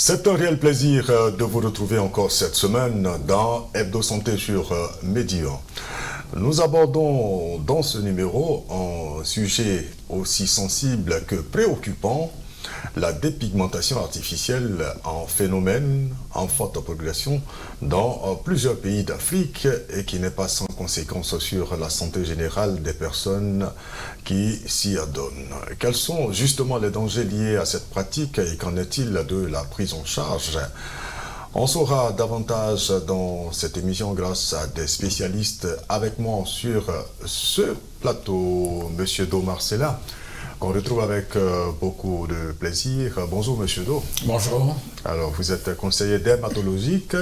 C'est un réel plaisir de vous retrouver encore cette semaine dans Hebdo Santé sur Médian. Nous abordons dans ce numéro un sujet aussi sensible que préoccupant, la dépigmentation artificielle, un phénomène en forte progression dans plusieurs pays d'Afrique et qui n'est pas sans conséquence sur la santé générale des personnes qui s'y adonnent. Quels sont justement les dangers liés à cette pratique et qu'en est-il de la prise en charge ? On saura davantage dans cette émission grâce à des spécialistes avec moi sur ce plateau. Monsieur Do Marcella, qu'on retrouve avec beaucoup de plaisir. Bonjour Monsieur Do. Bonjour. Alors vous êtes conseiller dermatologique,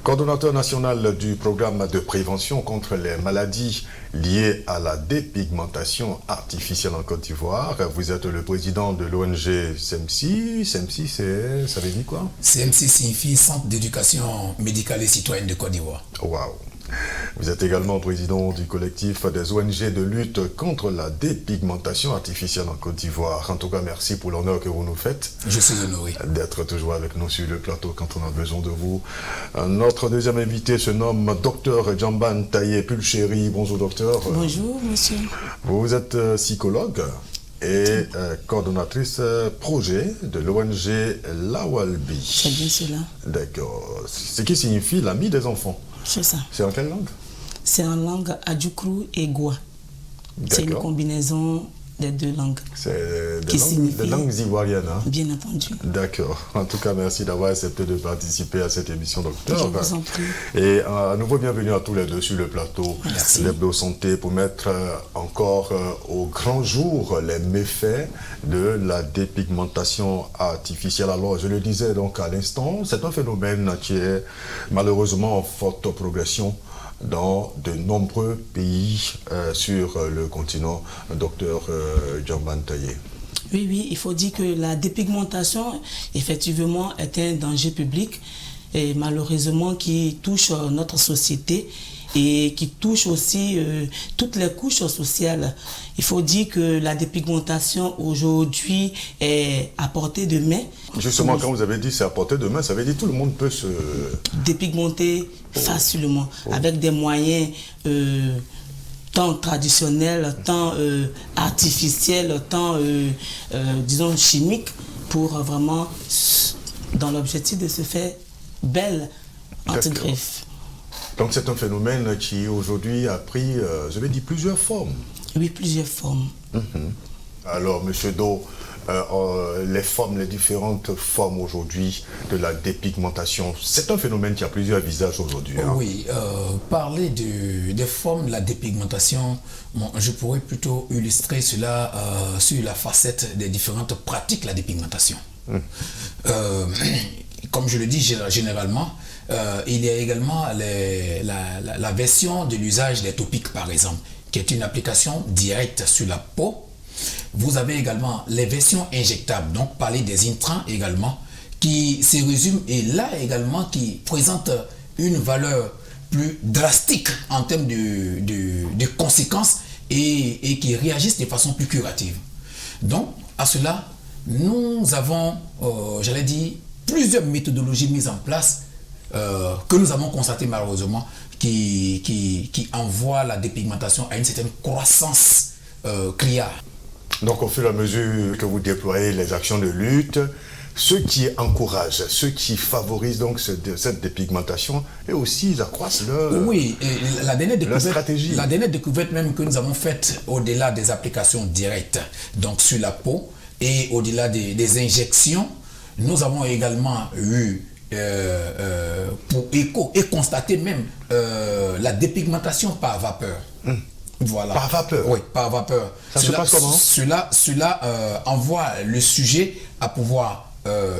coordonnateur national du programme de prévention contre les maladies liées à la dépigmentation artificielle en Côte d'Ivoire. Vous êtes le président de l'ONG CEMSI. CEMSI, ça veut dire quoi? CEMSI signifie Centre d'éducation médicale et citoyenne de Côte d'Ivoire. Waouh! Vous êtes également président du collectif des ONG de lutte contre la dépigmentation artificielle en Côte d'Ivoire. En tout cas, merci pour l'honneur que vous nous faites. Je suis honoré D'être toujours avec nous sur le plateau quand on a besoin de vous. Notre deuxième invité se nomme Dr Djamban Taye Pulchéri. Bonjour docteur. Bonjour monsieur. Vous êtes psychologue et coordonnatrice projet de l'ONG Lawalbi. C'est bien cela. D'accord. Ce qui signifie l'ami des enfants. C'est ça. C'est en quelle langue? C'est en langue adjoukru et goua. C'est une combinaison des deux langues. C'est des langues ivoiriennes. Hein? Bien entendu. D'accord. En tout cas, merci d'avoir accepté de participer à cette émission, docteur. Je vous en prie. Et à nouveau, bienvenue à tous les deux sur le plateau d'Hebdo Santé pour mettre encore au grand jour les méfaits de la dépigmentation artificielle. Alors, je le disais donc à l'instant, c'est un phénomène qui est malheureusement en forte progression dans de nombreux pays sur le continent, docteur Djamban Taye. Oui, il faut dire que la dépigmentation, effectivement, est un danger public et malheureusement qui touche notre société et qui touche aussi toutes les couches sociales. Il faut dire que la dépigmentation aujourd'hui est à portée de main. Justement, quand vous avez dit c'est à portée de main, ça veut dire que tout le monde peut se dépigmenter facilement avec des moyens tant traditionnels, tant artificiels, tant disons chimiques pour vraiment dans l'objectif de se faire belle anti-greffe. Donc c'est un phénomène qui aujourd'hui a pris, je vais dire, plusieurs formes. Oui, plusieurs formes. Alors, Monsieur Do, les différentes formes aujourd'hui de la dépigmentation, c'est un phénomène qui a plusieurs visages aujourd'hui. Hein. Oui, parler des formes de la dépigmentation, je pourrais plutôt illustrer cela sur la facette des différentes pratiques de la dépigmentation. Comme je le dis généralement, il y a également la version de l'usage des topiques, par exemple, qui est une application directe sur la peau. Vous avez également les versions injectables, donc parler des intrants également, qui se résument et là également qui présentent une valeur plus drastique en termes de conséquences et qui réagissent de façon plus curative. Donc, à cela, nous avons, j'allais dire, plusieurs méthodologies mises en place que nous avons constaté malheureusement qui envoient la dépigmentation à une certaine croissance criarde. Donc au fur et à mesure que vous déployez les actions de lutte, ceux qui encouragent, ceux qui favorisent donc cette dépigmentation et aussi ils accroissent leur stratégie. La dernière découverte même que nous avons faite au-delà des applications directes, donc sur la peau et au-delà des injections, nous avons également eu pour écho et constater même la dépigmentation par vapeur. Voilà. Par vapeur? Oui, par vapeur. Ça se passe comment? Cela envoie le sujet à pouvoir,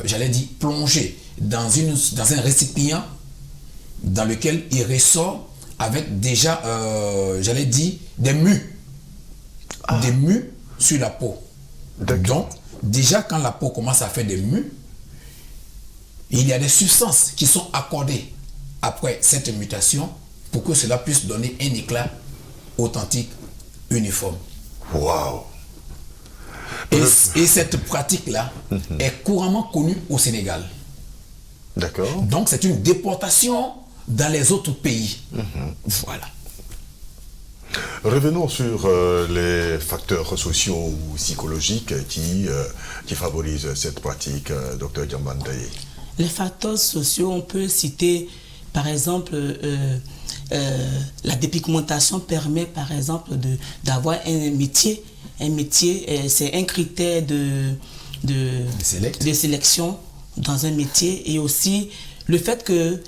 j'allais dire, plonger dans un récipient dans lequel il ressort avec déjà, j'allais dire, des mues. Des mues sur la peau. Donc, déjà quand la peau commence à faire des mues, il y a des substances qui sont accordées après cette mutation pour que cela puisse donner un éclat authentique, uniforme. Waouh! Et cette pratique-là est couramment connue au Sénégal. D'accord. Donc c'est une déportation dans les autres pays. Voilà. Revenons sur les facteurs sociaux ou psychologiques qui favorisent cette pratique, Dr Diambandaye. Les facteurs sociaux, on peut citer par exemple la dépigmentation permet par exemple d'avoir un métier. Un métier, c'est un critère de sélection dans un métier, et aussi le fait que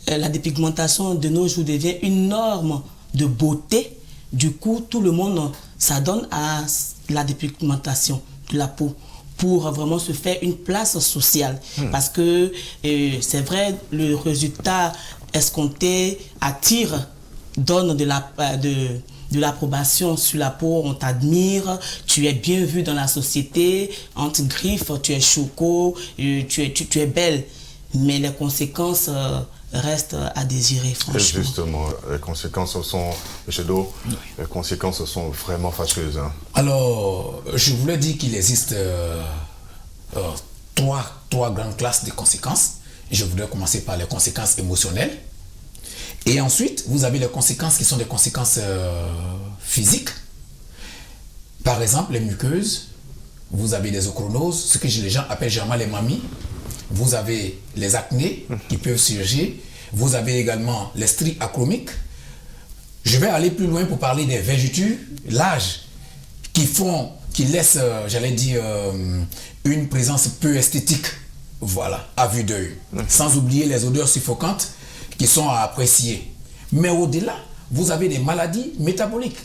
la dépigmentation de nos jours devient une norme de beauté. Du coup, tout le monde s'adonne à la dépigmentation de la peau pour vraiment se faire une place sociale. Parce que c'est vrai, le résultat escompté attire, donne de l'approbation sur la peau, on t'admire, tu es bien vu dans la société, on te griffe, tu es choco, tu es belle. Mais les conséquences restent à désirer, franchement. Et justement, les conséquences sont, M. Do, les conséquences sont vraiment fâcheuses. Hein. Alors, je voulais dire qu'il existe trois grandes classes de conséquences. Je voudrais commencer par les conséquences émotionnelles. Et ensuite, vous avez les conséquences qui sont des conséquences physiques. Par exemple, les muqueuses, vous avez des ochronoses, ce que les gens appellent généralement les mamies. Vous avez les acnés qui peuvent surgir. Vous avez également les stries achromiques. Je vais aller plus loin pour parler des vergetures, l'âge, qui laissent, j'allais dire, une présence peu esthétique, voilà, à vue d'œil. Sans oublier les odeurs suffocantes qui sont à apprécier. Mais au-delà, vous avez des maladies métaboliques,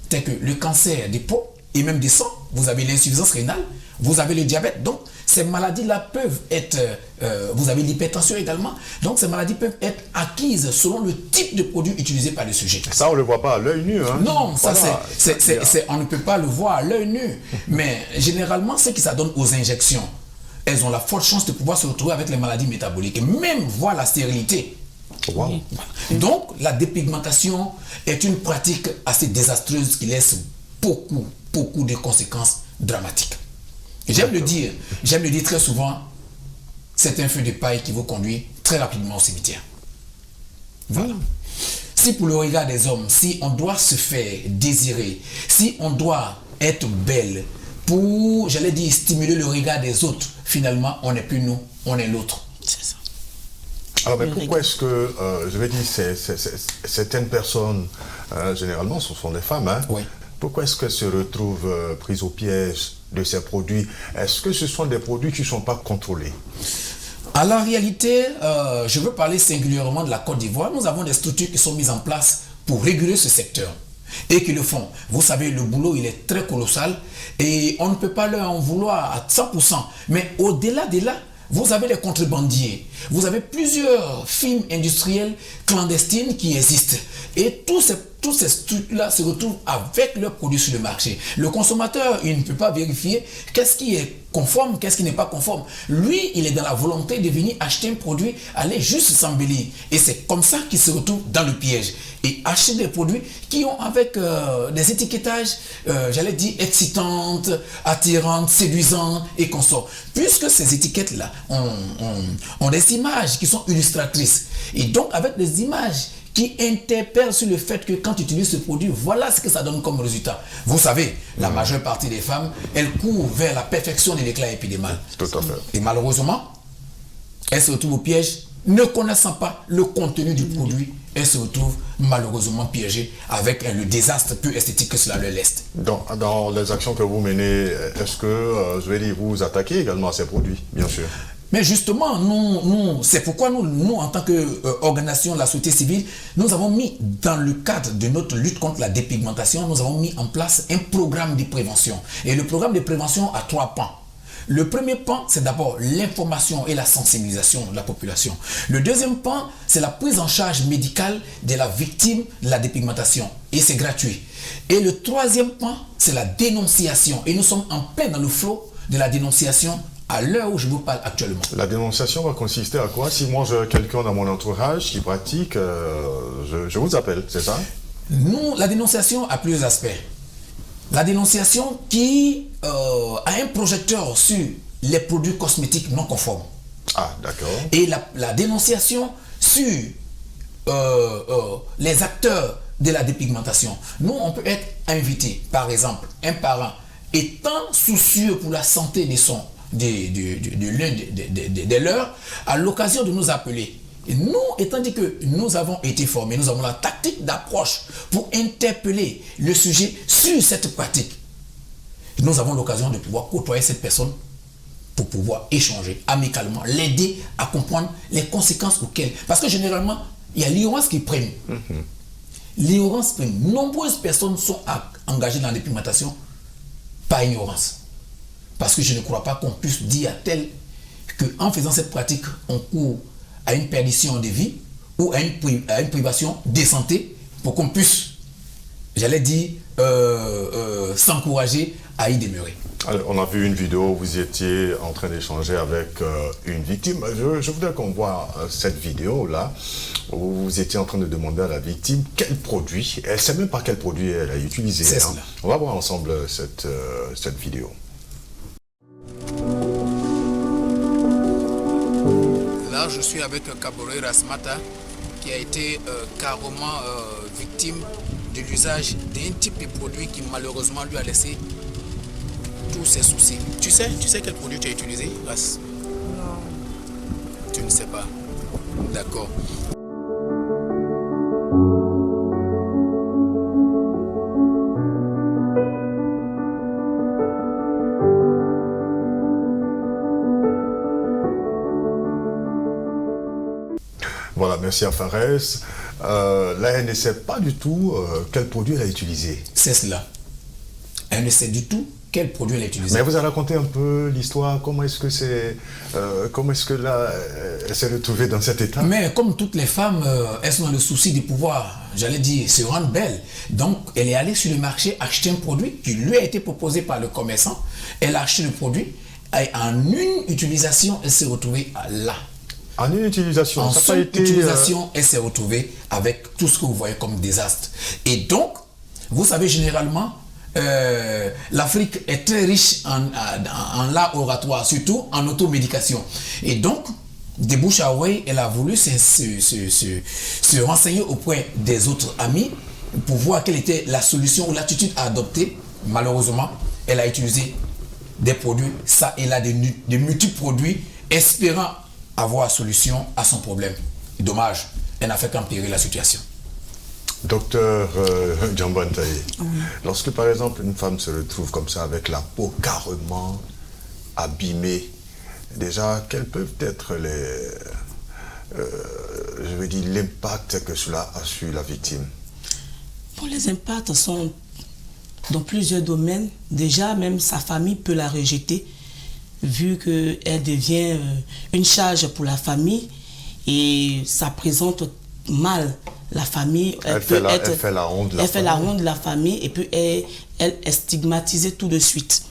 telles que le cancer des peaux et même des sangs. Vous avez l'insuffisance rénale, vous avez le diabète. Donc, ces maladies-là peuvent être, vous avez l'hypertension également, donc ces maladies peuvent être acquises selon le type de produit utilisé par le sujet. Ça, on ne le voit pas à l'œil nu. Hein. Non, ça, voilà. On ne peut pas le voir à l'œil nu. Mais généralement, ceux qui s'adonnent aux injections, elles ont la forte chance de pouvoir se retrouver avec les maladies métaboliques et même voir la stérilité. Wow. Donc, la dépigmentation est une pratique assez désastreuse qui laisse beaucoup de conséquences dramatiques. J'aime le dire très souvent, c'est un feu de paille qui vous conduit très rapidement au cimetière. Voilà. Si pour le regard des hommes, si on doit se faire désirer, si on doit être belle pour, j'allais dire, stimuler le regard des autres, finalement, on n'est plus nous, on est l'autre. C'est ça. Alors, mais pourquoi est-ce que, je vais dire, certaines personnes, généralement, ce sont des femmes, hein, oui. Pourquoi est-ce qu'elles se retrouvent prises au piège de ces produits? Est-ce que ce sont des produits qui ne sont pas contrôlés? À la réalité, je veux parler singulièrement de la Côte d'Ivoire. Nous avons des structures qui sont mises en place pour réguler ce secteur et qui le font. Vous savez, le boulot, il est très colossal et on ne peut pas leur en vouloir à 100%. Mais au-delà de là, vous avez les contrebandiers, vous avez plusieurs firmes industrielles clandestines qui existent. Et tous ces structures-là se retrouvent avec leurs produits sur le marché. Le consommateur, il ne peut pas vérifier qu'est-ce qui est conforme, qu'est-ce qui n'est pas conforme. Lui, il est dans la volonté de venir acheter un produit, aller juste s'embellir. Et c'est comme ça qu'il se retrouve dans le piège. Et acheter des produits qui ont avec des étiquetages, j'allais dire, excitantes, attirantes, séduisantes et consorts. Puisque ces étiquettes-là ont des images qui sont illustratrices. Et donc, avec des images qui interpellent sur le fait que quand tu utilises ce produit, voilà ce que ça donne comme résultat. Vous savez, la majeure partie des femmes, elles courent vers la perfection de l'éclat épidermal. Tout à fait. Et malheureusement, elles se retrouvent au piège, ne connaissant pas le contenu du produit, elles se retrouvent malheureusement piégées avec le désastre peu esthétique que cela leur laisse. Dans les actions que vous menez, est-ce que, je vais dire, vous vous attaquez également à ces produits, bien sûr? Mais justement, c'est pourquoi nous, en tant qu'organisation de la société civile, nous avons mis, dans le cadre de notre lutte contre la dépigmentation, nous avons mis en place un programme de prévention. Et le programme de prévention a 3 pans. Le premier pan, c'est d'abord l'information et la sensibilisation de la population. Le deuxième pan, c'est la prise en charge médicale de la victime de la dépigmentation. Et c'est gratuit. Et le troisième pan, c'est la dénonciation. Et nous sommes en plein dans le flot de la dénonciation à l'heure où je vous parle actuellement. La dénonciation va consister à quoi? Si moi j'ai quelqu'un dans mon entourage qui pratique, je vous appelle, c'est ça? Nous, la dénonciation a plusieurs aspects. La dénonciation qui a un projecteur sur les produits cosmétiques non conformes. Ah, d'accord. Et la dénonciation sur les acteurs de la dépigmentation. Nous, on peut être invité, par exemple, un parent étant soucieux pour la santé de l'un des leurs, à l'occasion de nous appeler. Et nous, étant dit que nous avons été formés, nous avons la tactique d'approche pour interpeller le sujet sur cette pratique. Nous avons l'occasion de pouvoir côtoyer cette personne pour pouvoir échanger amicalement, l'aider à comprendre les conséquences auxquelles. Parce que généralement, il y a l'ignorance qui prime. L'ignorance prime. Nombreuses personnes sont engagées dans la dépigmentation par ignorance. Parce que je ne crois pas qu'on puisse dire à tel qu'en faisant cette pratique, on court à une perdition de vie ou à une privation de santé pour qu'on puisse, j'allais dire, s'encourager à y demeurer. Alors, on a vu une vidéo où vous étiez en train d'échanger avec une victime. Je voudrais qu'on voit cette vidéo-là, où vous étiez en train de demander à la victime quel produit, elle ne sait même pas quel produit elle a utilisé. C'est hein. cela. On va voir ensemble cette vidéo. Là, je suis avec Kabore Rasmata, qui a été carrément victime de l'usage d'un type de produit qui malheureusement lui a laissé tous ses soucis. Tu sais quel produit tu as utilisé, Ras? Non. Tu ne sais pas. D'accord. Voilà, merci à Fares. Là, elle ne sait pas du tout quel produit elle a utilisé. C'est cela. Elle ne sait du tout quel produit elle a utilisé. Mais vous avez raconté un peu l'histoire, comment est-ce que là, elle s'est retrouvée dans cet état? Mais comme toutes les femmes, elles sont dans le souci de pouvoir, j'allais dire, se rendre belle. Donc, elle est allée sur le marché acheter un produit qui lui a été proposé par le commerçant. Elle a acheté le produit et en une utilisation, elle s'est retrouvée là. En une utilisation, En ça son n'a pas été... utilisation, elle s'est retrouvée avec tout ce que vous voyez comme désastre. Et donc, vous savez, généralement, l'Afrique est très riche en l'art oratoire, surtout en automédication. Et donc, de bouche à oreille, elle a voulu se renseigner auprès des autres amis pour voir quelle était la solution ou l'attitude à adopter. Malheureusement, elle a utilisé des produits, ça et là, des multi-produits, espérant avoir solution à son problème. Dommage, elle n'a fait qu'empirer la situation. Docteur Djambo Ntaye, lorsque par exemple une femme se retrouve comme ça avec la peau carrément abîmée, déjà quels peuvent être l'impact que cela a sur la victime? Bon, les impacts sont dans plusieurs domaines. Déjà, même sa famille peut la rejeter, vu qu'elle devient une charge pour la famille et ça présente mal la famille. Elle fait la honte de la famille et puis elle est stigmatisée tout de suite.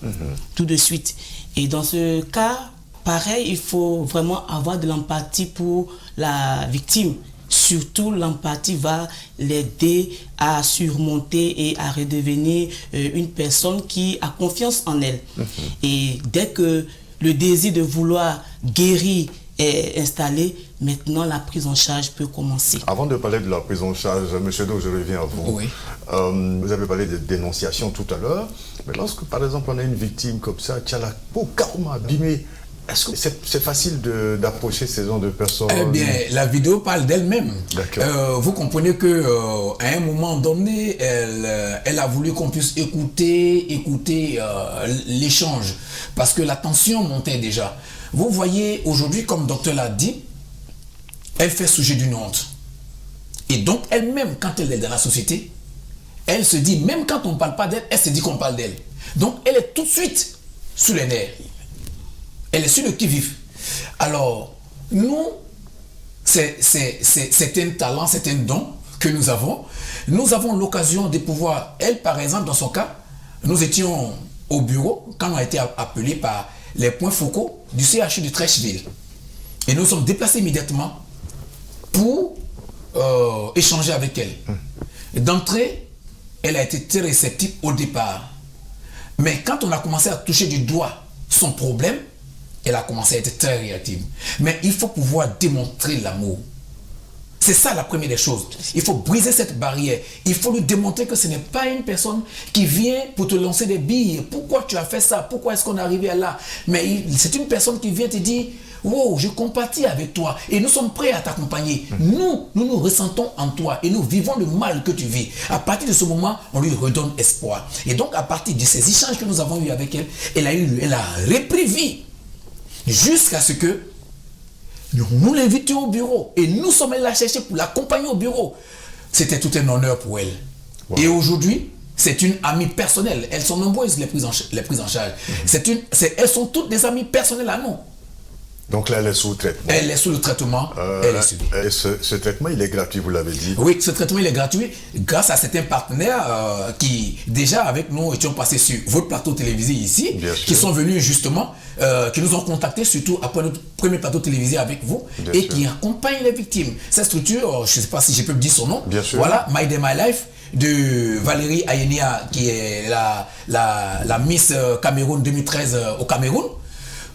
Tout de suite. Et dans ce cas, pareil, il faut vraiment avoir de l'empathie pour la victime. Surtout, l'empathie va l'aider à surmonter et à redevenir une personne qui a confiance en elle. Et dès que le désir de vouloir guérir est installé, maintenant la prise en charge peut commencer. Avant de parler de la prise en charge, M. Do, je reviens à vous. Oui. Vous avez parlé de dénonciation tout à l'heure, mais lorsque par exemple on a une victime comme ça, qui a la peau carrément abîmée, est-ce que c'est facile d'approcher ces gens de personnes? Eh bien, la vidéo parle d'elle-même. Vous comprenez que à un moment donné, elle a voulu qu'on puisse écouter l'échange, parce que la tension montait déjà. Vous voyez, aujourd'hui, comme le docteur l'a dit, elle fait sujet d'une honte. Et donc, elle-même, quand elle est dans la société, elle se dit, même quand on ne parle pas d'elle, elle se dit qu'on parle d'elle. Donc, elle est tout de suite sous les nerfs. Elle est sur le qui-vive. Alors, nous, c'est un talent, c'est un don que nous avons. Nous avons l'occasion de pouvoir, elle par exemple, dans son cas, nous étions au bureau quand on a été appelés par les points focaux du CHU de Trècheville. Et nous sommes déplacés immédiatement pour échanger avec elle. D'entrée, elle a été très réceptive au départ. Mais quand on a commencé à toucher du doigt son problème, elle a commencé à être très réactive. Mais il faut pouvoir démontrer l'amour. C'est ça la première des choses. Il faut briser cette barrière. Il faut lui démontrer que ce n'est pas une personne qui vient pour te lancer des billes. Pourquoi tu as fait ça? Pourquoi est-ce qu'on est arrivé à là? Mais c'est une personne qui vient te dire, wow, je compatis avec toi et nous sommes prêts à t'accompagner. Nous ressentons en toi et nous vivons le mal que tu vis. À partir de ce moment, on lui redonne espoir. Et donc, à partir de ces échanges que nous avons eus avec elle, elle a repris vie jusqu'à ce que nous l'invitions au bureau et nous sommes allés la chercher pour l'accompagner au bureau. C'était tout un honneur pour elle. Wow. Et aujourd'hui, c'est une amie personnelle. Elles sont nombreuses, les prises en charge. Elles sont toutes des amies personnelles à nous. Donc là, elle est sous traitement. Elle est sous le traitement. Elle est suivie. Et ce traitement, il est gratuit, vous l'avez dit. Oui, ce traitement, il est gratuit grâce à certains partenaires qui, déjà avec nous, étions passés sur votre plateau télévisé ici, qui sont venus justement, qui nous ont contactés, surtout après notre premier plateau télévisé avec vous, et qui accompagnent les victimes. Cette structure, je ne sais pas si je peux me dire son nom. Bien sûr. Voilà, My Day, My Life, de Valérie Ayenia, qui est la Miss Cameroun 2013 au Cameroun.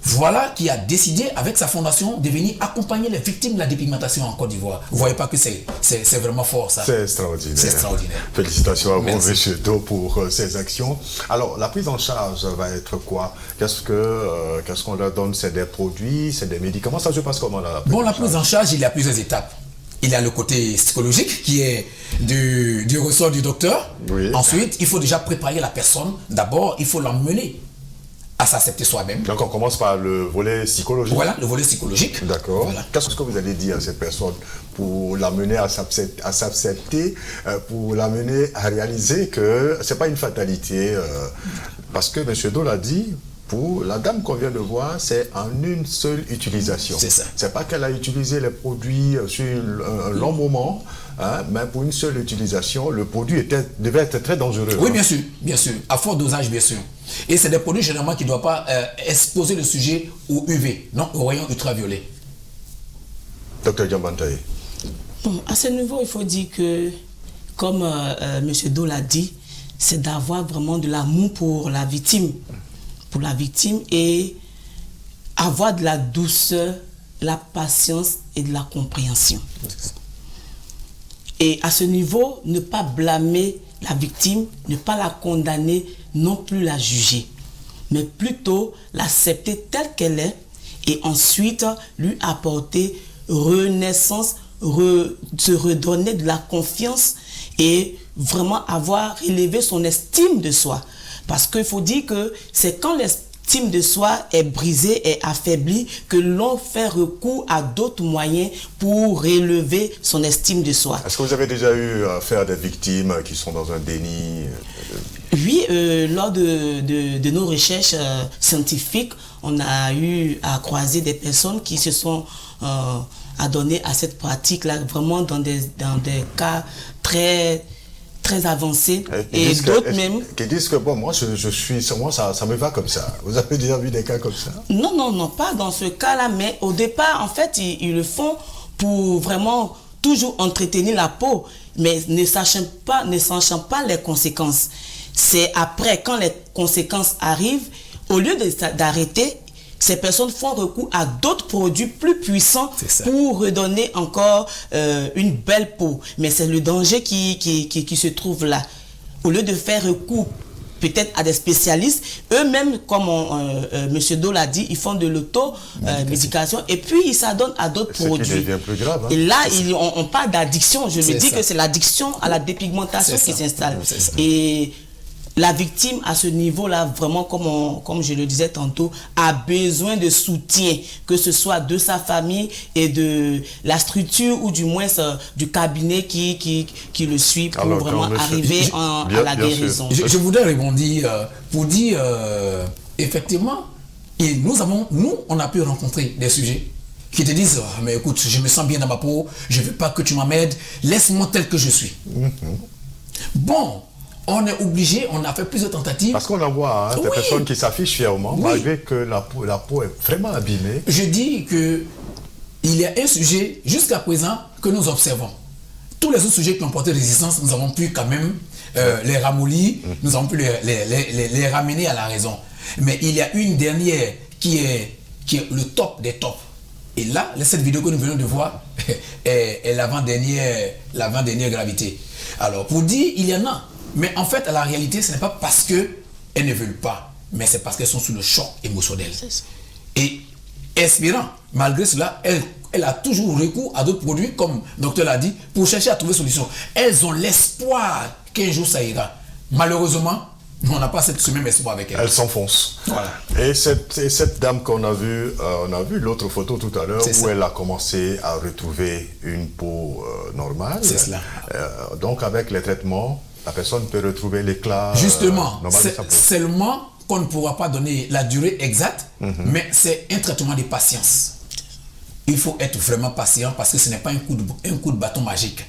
Voilà qui a décidé avec sa fondation de venir accompagner les victimes de la dépigmentation en Côte d'Ivoire. Vous ne voyez pas que c'est vraiment fort ça. C'est extraordinaire. C'est extraordinaire. Félicitations à vous, M. Do, pour ces actions. Alors, la prise en charge va être quoi? Qu'est-ce qu'on leur donne? C'est des produits, c'est des médicaments? Ça se passe comment là? La prise en charge, il y a plusieurs étapes. Il y a le côté psychologique qui est du ressort du docteur. Oui. Ensuite, il faut déjà préparer la personne. D'abord, il faut l'emmener à s'accepter soi-même. Donc on commence par le volet psychologique. Voilà, le volet psychologique. D'accord. Voilà. Qu'est-ce que vous allez dire à cette personne pour l'amener à s'accepter, pour l'amener à réaliser que ce n'est pas une fatalité, parce que M. Do l'a dit, pour la dame qu'on vient de voir, c'est en une seule utilisation. C'est ça. C'est pas qu'elle a utilisé les produits sur un long moment, hein, mais pour une seule utilisation, le produit devait être très dangereux. Oui, bien sûr, à fort dosage, bien sûr. Et c'est des produits généralement qui ne doivent pas exposer le sujet au UV, non, au rayon ultraviolet. Dr Diambantaye. Bon, à ce niveau, il faut dire que, comme M. Do l'a dit, c'est d'avoir vraiment de l'amour pour la victime. Pour la victime et avoir de la douceur, la patience et de la compréhension. Et à ce niveau, ne pas blâmer la victime, ne pas la condamner, non plus la juger, mais plutôt l'accepter telle qu'elle est et ensuite lui apporter renaissance, se redonner de la confiance et vraiment avoir élevé son estime de soi. Parce qu'il faut dire que c'est quand l'estime de soi est brisée et affaiblie que l'on fait recours à d'autres moyens pour élever son estime de soi. Est-ce que vous avez déjà eu affaire à des victimes qui sont dans un déni? Oui, lors de nos recherches scientifiques, on a eu à croiser des personnes qui se sont adonnées à cette pratique-là, vraiment dans des cas très avancés et d'autres même qui disent que bon, moi ça me va comme ça. Vous avez déjà vu des cas comme ça? Non, pas dans ce cas-là, mais au départ en fait ils le font pour vraiment toujours entretenir la peau, mais ne sachant pas les conséquences. C'est après, quand les conséquences arrivent, au lieu d'arrêter, ces personnes font recours à d'autres produits plus puissants pour redonner encore une belle peau. Mais c'est le danger qui se trouve là. Au lieu de faire recours peut-être à des spécialistes, eux-mêmes, comme M. Do l'a dit, ils font de l'auto-médication et puis ils s'adonnent à d'autres produits. Qui devient plus grave, hein. Et là, on parle d'addiction. Je me dis que c'est l'addiction à la dépigmentation qui s'installe. Et la victime, à ce niveau-là, vraiment, comme je le disais tantôt, a besoin de soutien, que ce soit de sa famille et de la structure ou du moins du cabinet qui le suit pour vraiment arriver à la guérison. Je voudrais rebondir pour dire, effectivement, et nous, on a pu rencontrer des sujets qui te disent, mais écoute, je me sens bien dans ma peau, je ne veux pas que tu m'emmènes, laisse-moi tel que je suis. Bon, on est obligé, on a fait plusieurs tentatives. Parce qu'on en voit des personnes qui s'affichent fièrement, malgré que la peau est vraiment abîmée. Je dis qu'il y a un sujet, jusqu'à présent, que nous observons. Tous les autres sujets qui ont porté résistance, nous avons pu quand même les ramollir, nous avons pu les ramener à la raison. Mais il y a une dernière qui est qui est le top des tops. Et là, cette vidéo que nous venons de voir est l'avant-dernière gravité. Alors, pour dire, il y en a. Mais en fait, la réalité, ce n'est pas parce qu'elles ne veulent pas, mais c'est parce qu'elles sont sous le choc émotionnel. Et espérant, malgré cela, elle a toujours recours à d'autres produits, comme le docteur l'a dit, pour chercher à trouver solution. Elles ont l'espoir qu'un jour ça ira. Malheureusement, on n'a pas ce même espoir avec elle. Elle s'enfonce. Voilà. Et cette dame qu'on a vue, on a vu l'autre photo tout à l'heure où elle a commencé à retrouver une peau normale. C'est cela. Donc avec les traitements, la personne peut retrouver l'éclat Justement, normal de sa peau. seulement qu'on ne pourra pas donner la durée exacte, mais c'est un traitement de patience. Il faut être vraiment patient parce que ce n'est pas un coup de bâton magique.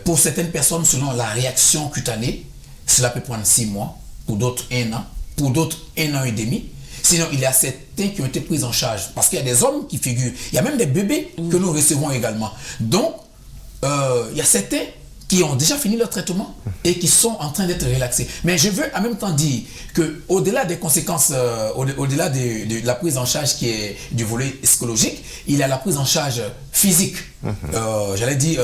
Pour certaines personnes, selon la réaction cutanée, cela peut prendre 6 mois, pour d'autres 1 an, pour d'autres 1 an et demi. Sinon, il y a certains qui ont été pris en charge parce qu'il y a des hommes qui figurent. Il y a même des bébés que nous recevons également. Donc, il y a certains qui ont déjà fini leur traitement et qui sont en train d'être relaxés. Mais je veux en même temps dire qu'au-delà des conséquences, au-delà de la prise en charge qui est du volet psychologique, il y a la prise en charge physique, j'allais dire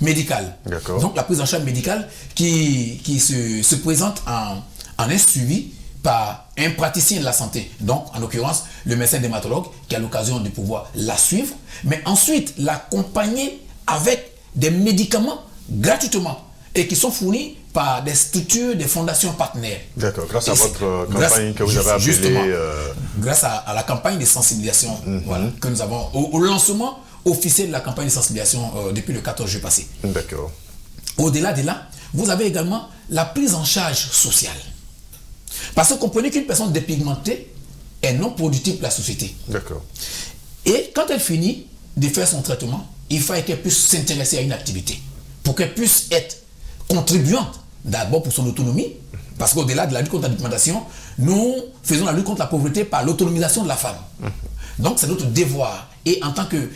médicale. Donc la prise en charge médicale qui se présente en un suivi par un praticien de la santé, donc en l'occurrence le médecin dermatologue qui a l'occasion de pouvoir la suivre, mais ensuite l'accompagner avec des médicaments gratuitement et qui sont fournis par des structures, des fondations partenaires. D'accord, grâce à votre campagne que vous avez appelée... Grâce à la campagne de sensibilisation voilà, que nous avons, au lancement officiel de la campagne de sensibilisation depuis le 14 juillet passé. D'accord. Au-delà de là, vous avez également la prise en charge sociale. Parce que comprenez qu'une personne dépigmentée est non productive pour la société. D'accord. Et quand elle finit de faire son traitement, il faut qu'elle puisse s'intéresser à une activité. Pour qu'elle puisse être contribuante, d'abord pour son autonomie, parce qu'au-delà de la lutte contre la dépigmentation, nous faisons la lutte contre la pauvreté par l'autonomisation de la femme. Donc c'est notre devoir. Et en tant que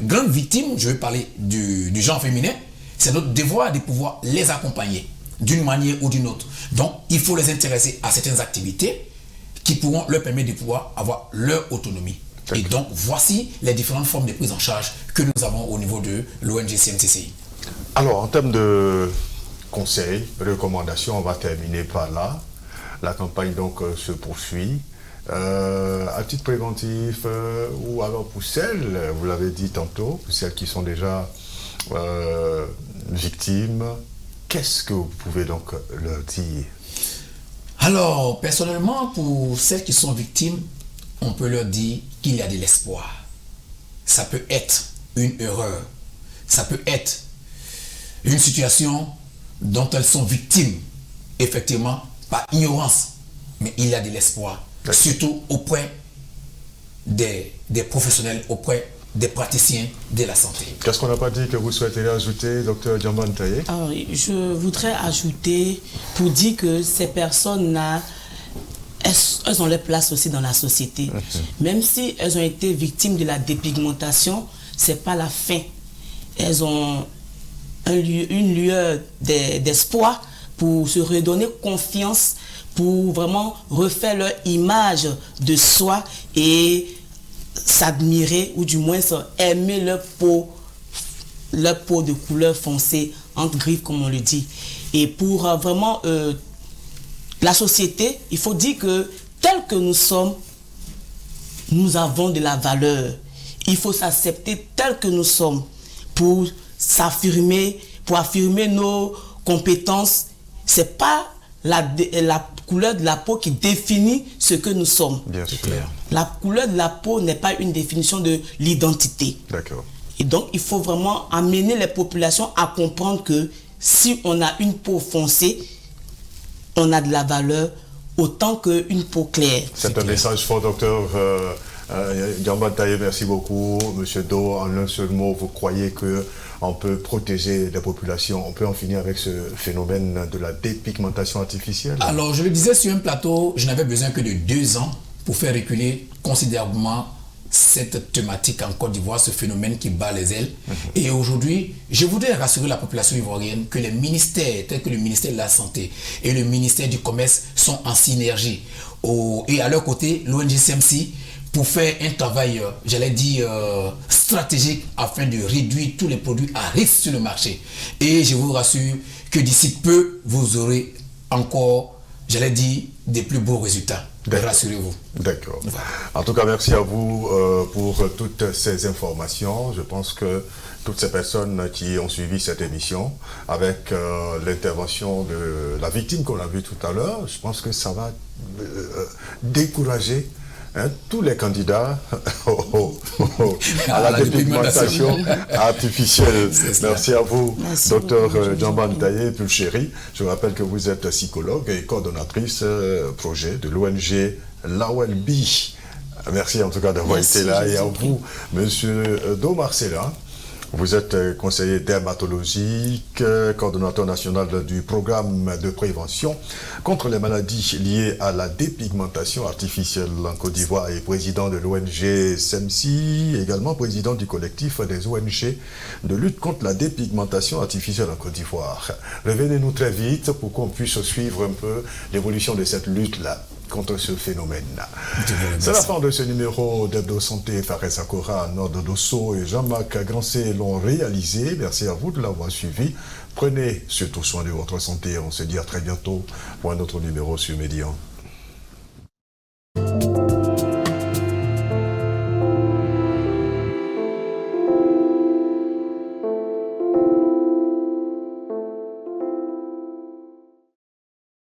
grande victime, je vais parler du genre féminin, c'est notre devoir de pouvoir les accompagner d'une manière ou d'une autre. Donc il faut les intéresser à certaines activités qui pourront leur permettre de pouvoir avoir leur autonomie. Et donc voici les différentes formes de prise en charge que nous avons au niveau de l'ONG CNCCI. Alors, en termes de conseils, recommandations, on va terminer par là. La campagne donc se poursuit. À titre préventif, ou alors pour celles, vous l'avez dit tantôt, pour celles qui sont déjà victimes, qu'est-ce que vous pouvez donc leur dire? Alors, personnellement, pour celles qui sont victimes, on peut leur dire qu'il y a de l'espoir. Ça peut être une erreur. Ça peut être une situation dont elles sont victimes, effectivement, par ignorance. Mais il y a de l'espoir, surtout auprès des professionnels, auprès des praticiens de la santé. Qu'est-ce qu'on n'a pas dit que vous souhaiteriez ajouter, Dr Djamba Ntaye? Je voudrais ajouter pour dire que ces personnes-là, elles ont leur place aussi dans la société. Même si elles ont été victimes de la dépigmentation, ce n'est pas la fin. Elles ont une lueur d'espoir pour se redonner confiance, pour vraiment refaire leur image de soi et s'admirer, ou du moins aimer leur peau de couleur foncée, entre griffes comme on le dit. Et pour vraiment la société, il faut dire que tel que nous sommes, nous avons de la valeur. Il faut s'accepter tel que nous sommes pour s'affirmer, pour affirmer nos compétences. C'est pas la couleur de la peau qui définit ce que nous sommes. Bien sûr. La couleur de la peau n'est pas une définition de l'identité. D'accord. Et donc, il faut vraiment amener les populations à comprendre que si on a une peau foncée, on a de la valeur autant qu'une peau claire. C'est un message fort, docteur Djamba Ntaye, merci beaucoup. Monsieur Do, en un seul mot, vous croyez qu'on peut protéger la population, on peut en finir avec ce phénomène de la dépigmentation artificielle? Alors, je le disais sur un plateau, je n'avais besoin que de 2 ans pour faire reculer considérablement cette thématique en Côte d'Ivoire, ce phénomène qui bat les ailes. Et aujourd'hui, je voudrais rassurer la population ivoirienne que les ministères, tels que le ministère de la Santé et le ministère du Commerce, sont en synergie. Et à leur côté, l'ONG CMC, pour faire un travail, j'allais dire, stratégique afin de réduire tous les produits à risque sur le marché. Et je vous rassure que d'ici peu, vous aurez encore, j'allais dire, des plus beaux résultats. Rassurez-vous. D'accord. Voilà. En tout cas, merci à vous pour toutes ces informations. Je pense que toutes ces personnes qui ont suivi cette émission, avec l'intervention de la victime qu'on a vue tout à l'heure, je pense que ça va décourager tous les candidats à la dépigmentation artificielle. Merci à vous, Dr Djamban Taye Pulchéry. Je rappelle que vous êtes psychologue et coordonnatrice projet de l'ONG l'AOLB. Merci en tout cas d'avoir été là. Et à vous, Monsieur Do Marcella. Vous êtes conseiller dermatologique, coordonnateur national du programme de prévention contre les maladies liées à la dépigmentation artificielle en Côte d'Ivoire et président de l'ONG SEMSI, également président du collectif des ONG de lutte contre la dépigmentation artificielle en Côte d'Ivoire. Revenez-nous très vite pour qu'on puisse suivre un peu l'évolution de cette lutte-là contre ce phénomène. C'est la fin de ce numéro d'Hebdo Santé. Fares Sakora, Nord Dosso et Jean-Marc Grancé l'ont réalisé. Merci à vous de l'avoir suivi. Prenez surtout soin de votre santé. On se dit à très bientôt pour un autre numéro sur Médian.